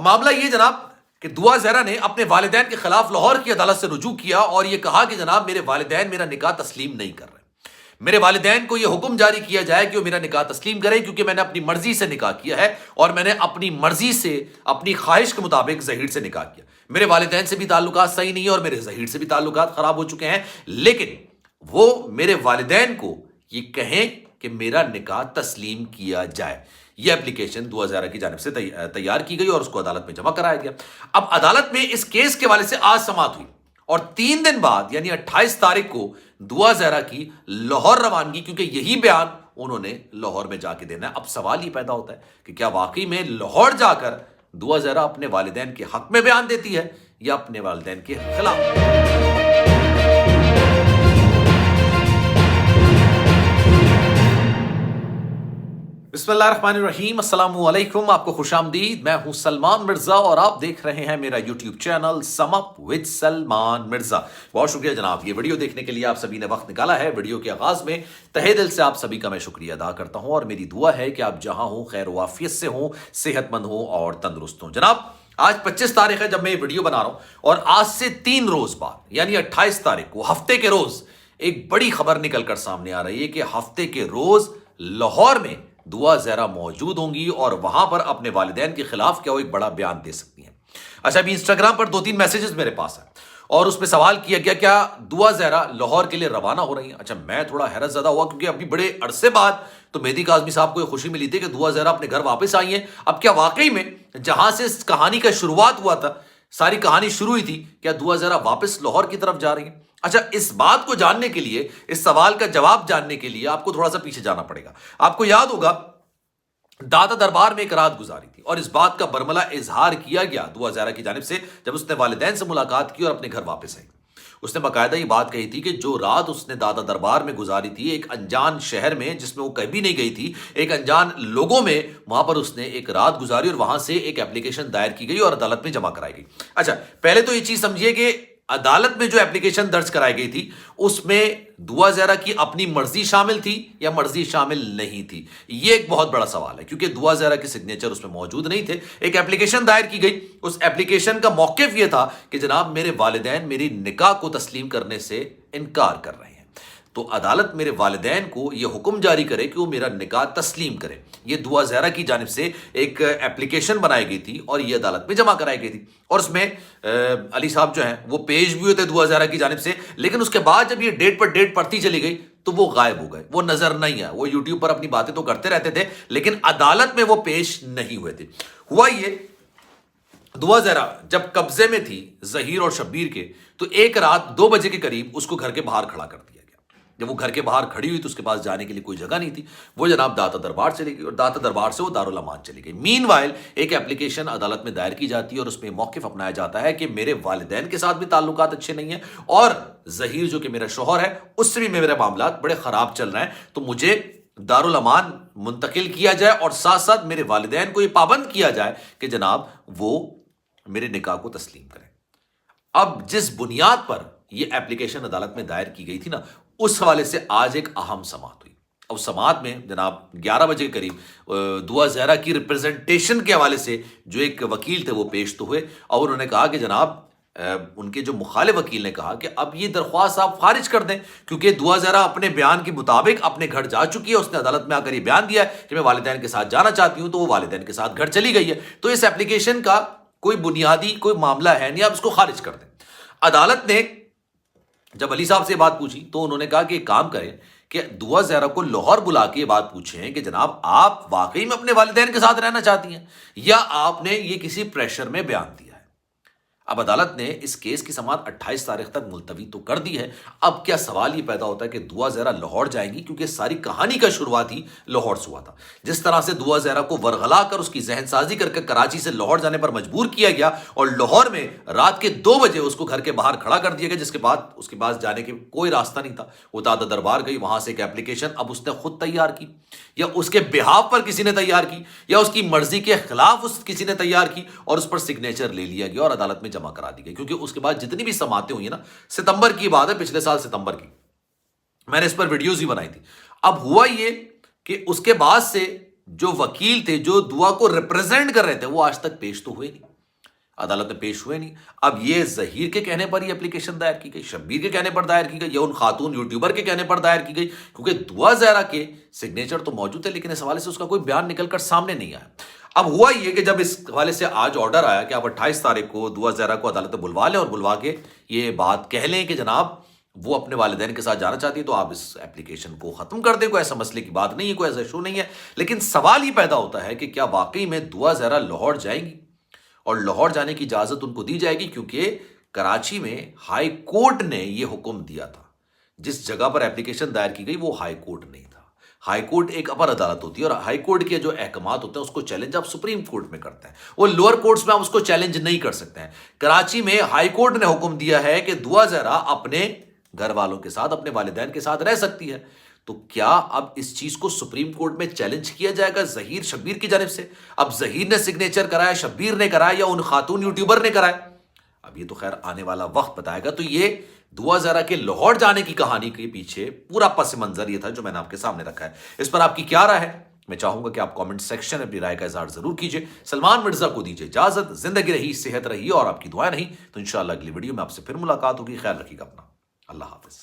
معاملہ یہ جناب کہ دعا زہرا نے اپنے والدین کے خلاف لاہور کی عدالت سے رجوع کیا اور یہ کہا کہ جناب میرے والدین میرا نکاح تسلیم نہیں کر رہے. میرے والدین کو یہ حکم جاری کیا جائے کہ وہ میرا نکاح تسلیم کریں کیونکہ میں نے اپنی مرضی سے نکاح کیا ہے اور میں نے اپنی مرضی سے اپنی خواہش کے مطابق ظہیر سے نکاح کیا. میرے والدین سے بھی تعلقات صحیح نہیں ہیں اور میرے ظہیر سے بھی تعلقات خراب ہو چکے ہیں, لیکن وہ میرے والدین کو یہ کہیں کہ میرا نکاح تسلیم کیا جائے. یہ اپلیکیشن دعا زہرا کی جانب سے تیار کی گئی اور اس کو عدالت میں جمع کرایا گیا. اب عدالت میں اس کیس کے حوالے سے آج سماعت ہوئی اور 3 دن بعد یعنی 28 تاریخ کو دعا زہرا کی لاہور روانگی, کیونکہ یہی بیان انہوں نے لاہور میں جا کے دینا ہے. اب سوال یہ پیدا ہوتا ہے کہ کیا واقعی میں لاہور جا کر دعا زہرا اپنے والدین کے حق میں بیان دیتی ہے یا اپنے والدین کے خلاف؟ بسم اللہ الرحمن الرحیم. السلام علیکم, آپ کو خوش آمدید. میں ہوں سلمان مرزا اور آپ دیکھ رہے ہیں میرا YouTube channel some up with Salman Mirza. بہت شکریہ جناب, یہ ویڈیو دیکھنے کے لیے آپ سبھی نے وقت نکالا ہے. ویڈیو کے آغاز میں تہہ دل سے آپ سبھی کا میں شکریہ ادا کرتا ہوں اور میری دعا ہے کہ آپ جہاں ہوں خیر و عافیت سے ہوں, صحت مند ہوں اور تندرست ہوں. جناب آج 25 تاریخ ہے جب میں یہ ویڈیو بنا رہا ہوں اور آج سے 3 روز بعد یعنی 28 تاریخ کو ہفتے کے روز ایک بڑی خبر نکل کر سامنے آ رہی ہے کہ ہفتے کے روز لاہور میں دعا زہرا موجود ہوں گی اور وہاں پر اپنے والدین کے خلاف کیا وہ ایک بڑا بیان دے سکتی ہیں. اچھا, ابھی انسٹاگرام پر 2-3 میسیجز میرے پاس ہیں اور اس پہ سوال کیا گیا کیا دعا زہرا لاہور کے لیے روانہ ہو رہی ہیں. اچھا, میں تھوڑا حیرت زدہ ہوا کیونکہ ابھی بڑے عرصے بعد تو مہدی کاظمی صاحب کو یہ خوشی ملی تھی کہ دعا زہرا اپنے گھر واپس آئی ہیں. اب کیا واقعی میں جہاں سے اس کہانی کا شروعات ہوا تھا, ساری کہانی شروع ہوئی تھی, کیا دعا زہرا واپس لاہور کی طرف جا رہی ہیں؟ اچھا, اس بات کو جاننے کے لیے, اس سوال کا جواب جاننے کے لیے آپ کو تھوڑا سا پیچھے جانا پڑے گا. آپ کو یاد ہوگا داتا دربار میں ایک رات گزاری تھی اور اس بات کا برملہ اظہار کیا گیا دعا زہرا کی جانب سے جب اس نے والدین سے ملاقات کی اور اپنے گھر واپس آئی. اس نے باقاعدہ یہ بات کہی تھی کہ جو رات اس نے داتا دربار میں گزاری تھی ایک انجان شہر میں جس میں وہ کبھی نہیں گئی تھی, ایک انجان لوگوں میں, وہاں پر اس نے ایک رات گزاری اور وہاں سے ایک اپلیکیشن دائر کی گئی اور عدالت میں جمع کرائی گئی. اچھا, پہلے تو یہ چیز سمجھیے کہ عدالت میں جو اپلیکیشن درج کرائی گئی تھی اس میں دعا زہرا کی اپنی مرضی شامل تھی یا مرضی شامل نہیں تھی. یہ ایک بہت بڑا سوال ہے کیونکہ دعا زہرا کے سگنیچر اس میں موجود نہیں تھے. ایک اپلیکیشن دائر کی گئی, اس اپلیکیشن کا موقف یہ تھا کہ جناب میرے والدین میری نکاح کو تسلیم کرنے سے انکار کر رہے ہیں, تو عدالت میرے والدین کو یہ حکم جاری کرے کہ وہ میرا نکاح تسلیم کرے. یہ دعا زہرا کی جانب سے ایک اپلیکیشن بنائی گئی تھی اور یہ عدالت میں جمع کرائی گئی تھی اور اس میں علی صاحب جو ہیں وہ پیش بھی ہوتے دعا زہرا کی جانب سے, لیکن اس کے بعد جب یہ ڈیٹ پر ڈیٹ پڑتی چلی گئی تو وہ غائب ہو گئے, وہ نظر نہیں آئے. وہ یوٹیوب پر اپنی باتیں تو کرتے رہتے تھے لیکن عدالت میں وہ پیش نہیں ہوئے تھے. ہوا یہ, دعا زہرا جب قبضے میں تھی ظہیر اور شبیر کے تو ایک رات 2 بجے کے قریب اس کو گھر کے باہر کھڑا کر دیا گیا. جب وہ گھر کے باہر کھڑی ہوئی تو اس کے پاس جانے کے لیے کوئی جگہ نہیں تھی. وہ جناب داتا دربار چلی گئی اور داتا دربار سے وہ دارالامان چلی گئی. مین وائل ایک اپلیکیشن عدالت میں دائر کی جاتی ہے اور اس میں موقف اپنایا جاتا ہے کہ میرے والدین کے ساتھ بھی تعلقات اچھے نہیں ہیں اور ظہیر جو کہ میرا شوہر ہے اس سے بھی میرے معاملات بڑے خراب چل رہے ہیں, تو مجھے دارالامان منتقل کیا جائے اور ساتھ ساتھ میرے والدین کو یہ پابند کیا جائے کہ جناب وہ میرے نکاح کو تسلیم کریں. اب جس بنیاد پر یہ اپلیکیشن عدالت میں دائر کی گئی تھی نا, اس حوالے سے آج ایک اہم سماعت ہوئی. اب سماعت میں جناب 11 بجے کے قریب دعا زہرا کی ریپرزنٹیشن کے حوالے سے جو ایک وکیل تھے وہ پیش تو ہوئے اور انہوں نے کہا کہ جناب ان کے جو مخالف وکیل نے کہا کہ اب یہ درخواست آپ خارج کر دیں کیونکہ دعا زہرا اپنے بیان کے مطابق اپنے گھر جا چکی ہے. اس نے عدالت میں آ کر یہ بیان دیا ہے کہ میں والدین کے ساتھ جانا چاہتی ہوں, تو وہ والدین کے ساتھ گھر چلی گئی ہے, تو اس اپلیکیشن کا کوئی بنیادی کوئی معاملہ ہے نہیں, آپ اس کو خارج کر دیں. عدالت نے جب علی صاحب سے بات پوچھی تو انہوں نے کہا کہ ایک کام کریں کہ دعا زہرا کو لاہور بلا کے یہ بات پوچھیں کہ جناب آپ واقعی میں اپنے والدین کے ساتھ رہنا چاہتی ہیں یا آپ نے یہ کسی پریشر میں بیان دیا ہے. اب عدالت نے اس کیس کی سماعت 28 تاریخ تک ملتوی تو کر دی ہے. اب کیا سوال یہ پیدا ہوتا ہے کہ دعا زہرا لاہور جائیں گی کیونکہ ساری کہانی کا شروعات ہی لاہور سے ہوا تھا. جس طرح سے دعا زہرا کو ورغلا کر اس کی ذہن سازی کر کے کراچی سے لاہور جانے پر مجبور کیا گیا اور لاہور میں رات کے 2 بجے اس کو گھر کے باہر کھڑا کر دیا گیا, جس کے بعد اس کے پاس جانے کے کوئی راستہ نہیں تھا. وہ داتا دربار گئی, وہاں سے ایک اپلیکیشن اب اس نے خود تیار کی یا اس کے بہاف پر کسی نے تیار کی یا اس کی مرضی کے خلاف کسی نے تیار کی اور اس پر سگنیچر لے لیا گیا اور عدالت میں جمع کرا دی گئی. کیونکہ اس کے بعد جتنی بھی سماعتیں ہوئی نا, ستمبر کی بات ہے, پچھلے سال ستمبر کی, میں نے اس پر ویڈیوز بھی بنائی تھی. اب ہوا یہ کہ اس کے بعد سے جو وکیل تھے جو دعا کو ریپرزینٹ کر رہے تھے وہ آج تک پیش تو ہوئے نہیں. عدالت میں پیش ہوئے نہیں. اب یہ ظہیر کے کہنے پر یہ اپلیکیشن دائر کی گئی, شبیر کے کہنے پر دائر کی گئی, یا ان خاتون یوٹیوبر کے کہنے پر دائر کی گئی, کیونکہ دعا زہرا کے سگنیچر تو موجود ہے لیکن اس حوالے سے اس کا کوئی بیان نکل کر سامنے نہیں آیا. اب ہوا یہ کہ جب اس حوالے سے آج آرڈر آیا کہ آپ 28 تاریخ کو دعا زہرا کو عدالت میں بلوا لیں اور بلوا کے یہ بات کہہ لیں کہ جناب وہ اپنے والدین کے ساتھ جانا چاہتی ہے, تو آپ اس اپلیکیشن کو ختم کر دیں, کوئی ایسا مسئلے کی بات نہیں ہے, کوئی ایسا ایشو نہیں ہے. لیکن سوال یہ پیدا ہوتا ہے کہ کیا واقعی میں دعا زہرا لاہور جائیں گی, اور لاہور جانے کی اجازت ان کو دی جائے گی, کیونکہ کراچی میں ہائی کورٹ نے یہ حکم دیا تھا. جس جگہ پر اپلیکیشن دائر کی گئی وہ ہائی کورٹ نہیں تھا. ہائی کورٹ ایک اپر عدالت ہوتی ہے, اور ہائی کورٹ کے جو احکامات ہوتے ہیں اس کو چیلنج آپ سپریم کورٹ میں کرتے ہیں, وہ لوور کورٹس میں آپ اس کو چیلنج نہیں کر سکتے ہیں. کراچی میں ہائی کورٹ نے حکم دیا ہے کہ دعا زہرا اپنے گھر والوں کے ساتھ, اپنے والدین کے ساتھ رہ سکتی ہے. تو کیا اب اس چیز کو سپریم کورٹ میں چیلنج کیا جائے گا ظہیر شبیر کی جانب سے؟ اب ظہیر نے سگنیچر کرایا, شبیر نے کرایا, یا ان خاتون یوٹیوبر نے کرایا؟ اب یہ تو خیر آنے والا وقت بتائے گا. تو یہ دعا زہرا کے لاہور جانے کی کہانی کے پیچھے پورا پس منظر یہ تھا جو میں نے آپ کے سامنے رکھا ہے. اس پر آپ کی کیا رائے ہے؟ میں چاہوں گا کہ آپ کامنٹ سیکشن میں اپنی رائے کا اظہار ضرور کیجیے. سلمان مرزا کو دیجیے اجازت. زندگی رہی, صحت رہی, اور آپ کی دعائیں رہی تو انشاءاللہ اگلی ویڈیو میں آپ سے پھر ملاقات ہوگی. خیال رکھیے گا اپنا. اللہ حافظ.